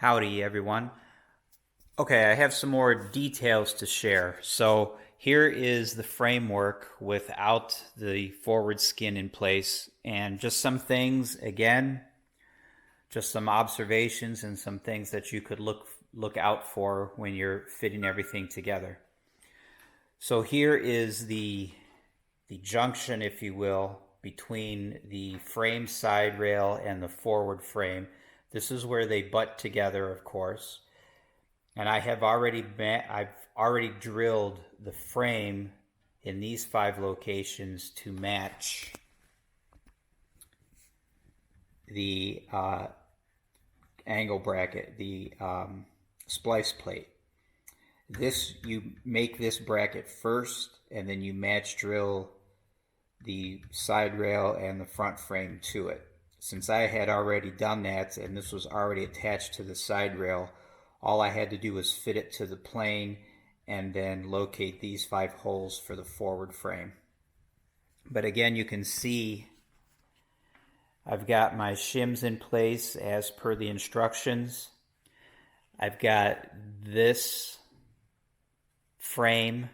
Howdy, everyone. Okay, I have some more details to share. So here is the framework without the forward skin in place, and just some things, again, just some observations and some things that you could look out for when you're fitting everything together. So here is the junction, if you will, between the frame side rail and the forward frame. This is where they butt together, of course. And I've already drilled the frame in these 5 locations to match the angle bracket, the splice plate. You make this bracket first, and then you match drill the side rail and the front frame to it. Since I had already done that, and this was already attached to the side rail, all I had to do was fit it to the plane and then locate these 5 holes for the forward frame. But again, you can see I've got my shims in place as per the instructions. I've got this frame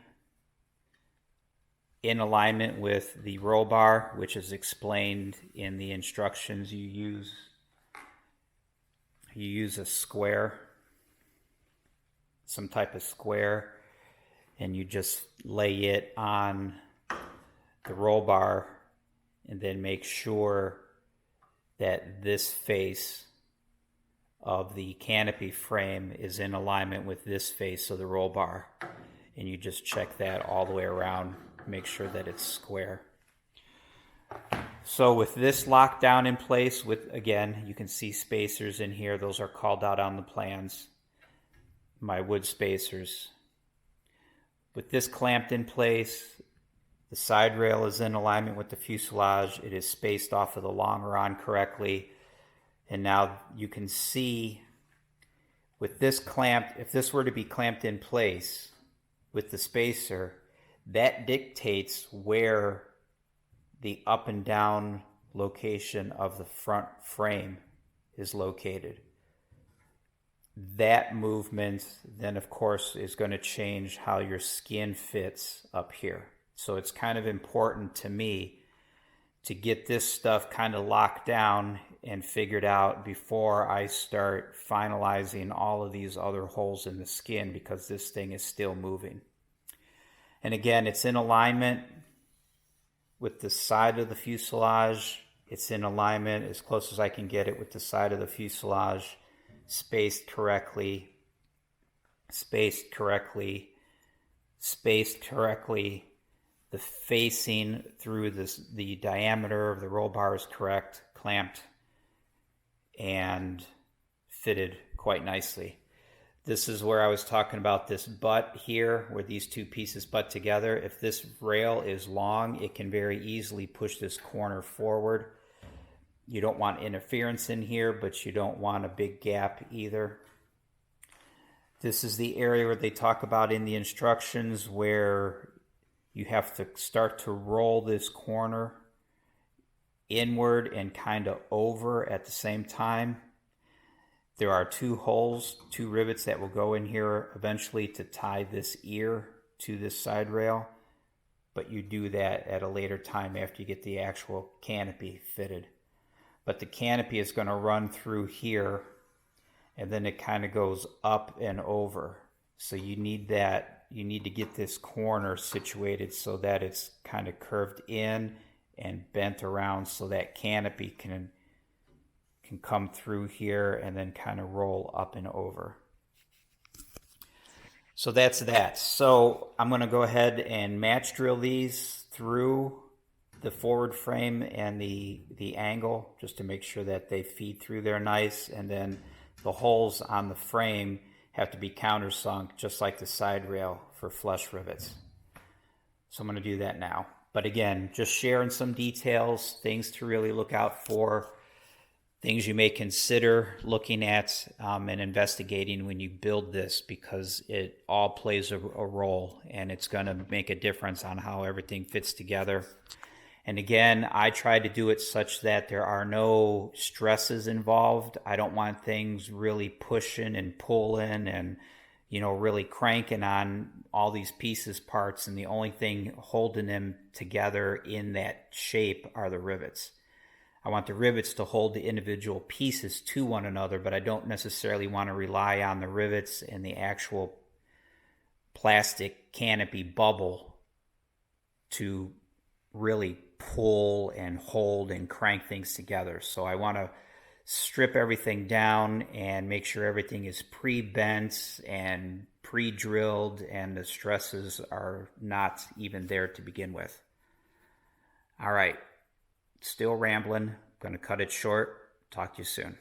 in alignment with the roll bar, which is explained in the instructions. You use a square, some type of square, and you just lay it on the roll bar and then make sure that this face of the canopy frame is in alignment with this face of the roll bar, and you just check that all the way around, make sure that it's square. So with this locked down in place, with, again, you can see spacers in here, those are called out on the plans, my wood spacers. With this clamped in place, the side rail is in alignment with the fuselage, it is spaced off of the longeron correctly, and now you can see with this clamped, if this were to be clamped in place with the spacer, that dictates where the up and down location of the front frame is located. That movement then, of course, is going to change how your skin fits up here. So it's kind of important to me to get this stuff kind of locked down and figured out before I start finalizing all of these other holes in the skin, because this thing is still moving. And again, it's in alignment with the side of the fuselage. It's in alignment as close as I can get it with the side of the fuselage, spaced correctly, spaced correctly, spaced correctly. The facing through the diameter of the roll bar is correct, clamped, and fitted quite nicely. This is where I was talking about this butt here, where these 2 pieces butt together. If this rail is long, it can very easily push this corner forward. You don't want interference in here, but you don't want a big gap either. This is the area where they talk about in the instructions where you have to start to roll this corner inward and kind of over at the same time. There are 2 holes, 2 rivets that will go in here eventually to tie this ear to this side rail, but you do that at a later time after you get the actual canopy fitted. But the canopy is going to run through here, and then it kind of goes up and over. So you need to get this corner situated so that it's kind of curved in and bent around, so that canopy can come through here and then kind of roll up and over. So that's that. So I'm going to go ahead and match drill these through the forward frame and the angle, just to make sure that they feed through there nice. And then the holes on the frame have to be countersunk, just like the side rail for flush rivets. So I'm going to do that now. But again, just sharing some details, things to really look out for, things you may consider looking at and investigating when you build this, because it all plays a role, and it's going to make a difference on how everything fits together. And again, I try to do it such that there are no stresses involved. I don't want things really pushing and pulling and, really cranking on all these pieces, parts, and the only thing holding them together in that shape are the rivets. I want the rivets to hold the individual pieces to one another, but I don't necessarily want to rely on the rivets and the actual plastic canopy bubble to really pull and hold and crank things together. So I want to strip everything down and make sure everything is pre-bent and pre-drilled and the stresses are not even there to begin with. All right, still rambling. I'm going to cut it short. Talk to you soon.